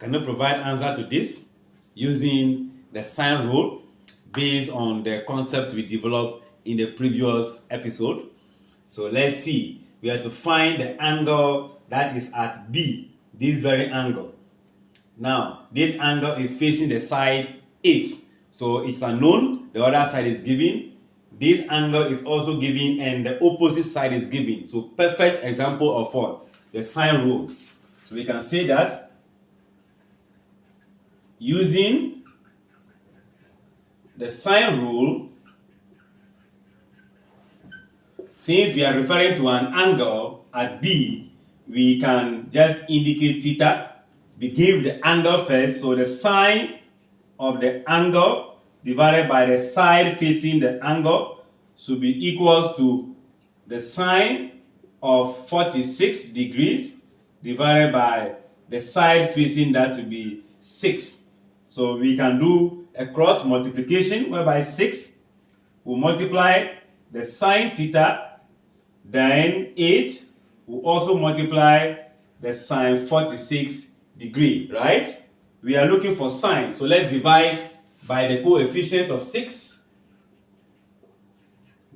Can you provide answer to this using the sine rule based on the concept we developed in the previous episode? So let's see. We have to find the angle that is at B, this very angle. Now, this angle is facing the side 8. So it's unknown, the other side is given. This angle is also given and the opposite side is given. So perfect example of what? The sine rule. So we can say that using the sine rule, since we are referring to an angle at B, we can just indicate theta. We give the angle first, so the sine of the angle divided by the side facing the angle should be equals to the sine of 46 degrees divided by the side facing that to be 6. So we can do a cross multiplication whereby 6 will multiply the sine theta, then 8 will also multiply the sine 46 degree, right? We are looking for sine, so let's divide by the coefficient of 6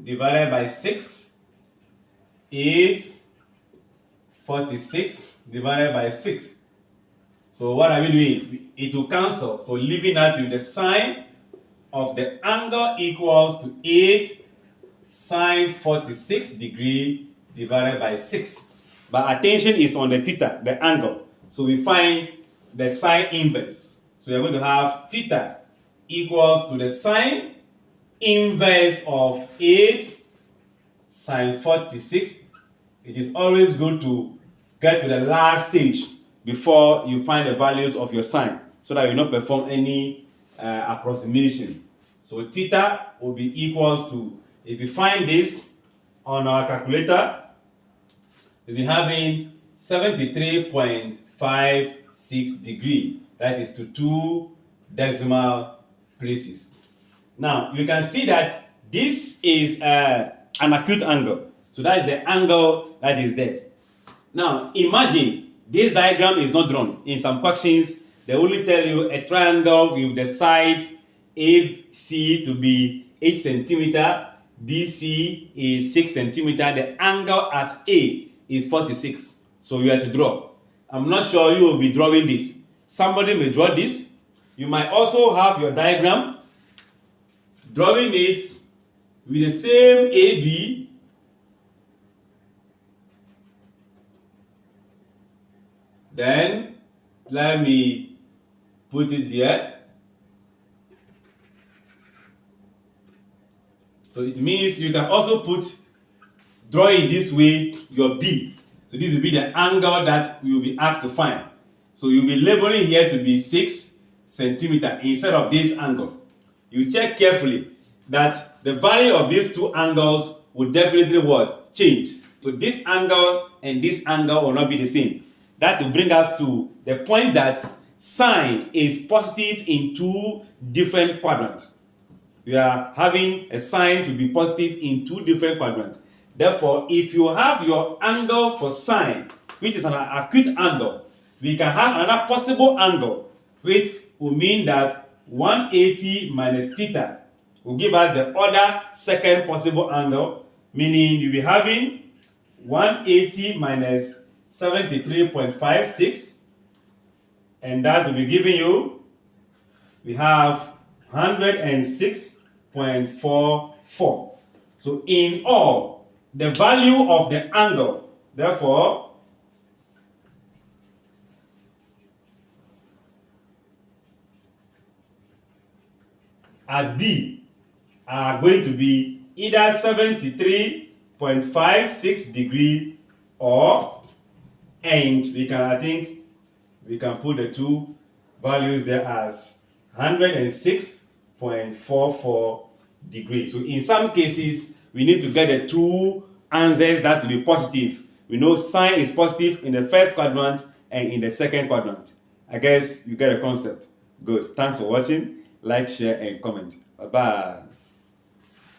divided by 6, 8, 46 divided by 6. So what are we doing? It will cancel, so leaving out with the sine of the angle equals to 8 sine 46 degree divided by 6. But attention is on the theta, the angle. So we find the sine inverse. So we are going to have theta equals to the sine inverse of 8 sine 46. It is always good to get to the last stage before you find the values of your sine, so that you not perform any approximation. So theta will be equals to, if you find this on our calculator, we'll be having 73.56 degree. That is to 2 decimal places. Now you can see that this is an acute angle. So that is the angle that is there. Now imagine this diagram is not drawn. In some questions, they only tell you a triangle with the side AC to be 8 centimeter, BC is 6 centimeter. The angle at A is 46. So you have to draw. I'm not sure you will be drawing this. Somebody may draw this. You might also have your diagram, drawing it with the same AB. Then let me put it here. So it means you can also draw it this way, your B. So this will be the angle that you will be asked to find. So you'll be labeling here to be 6 centimeter instead of this angle. You check carefully that the value of these two angles will definitely what? Change. So this angle and this angle will not be the same. That will bring us to the point that sine is positive in 2 different quadrants. We are having a sine to be positive in 2 different quadrants. Therefore, if you have your angle for sine, which is an acute angle, we can have another possible angle, which will mean that 180 minus theta will give us the other second possible angle, meaning you'll be having 180 minus 73.56, and that will be giving you, we have 106.44. So in all, the value of the angle, therefore, at B are going to be either 73.56 degree or, and we can, I think we can put the two values there as 106.44 degrees. So in some cases, we need to get the two answers that will be positive. We know sine is positive in the first quadrant and in the second quadrant. I guess you get a concept. Good. Thanks for watching. Like, share, and comment. Bye-bye.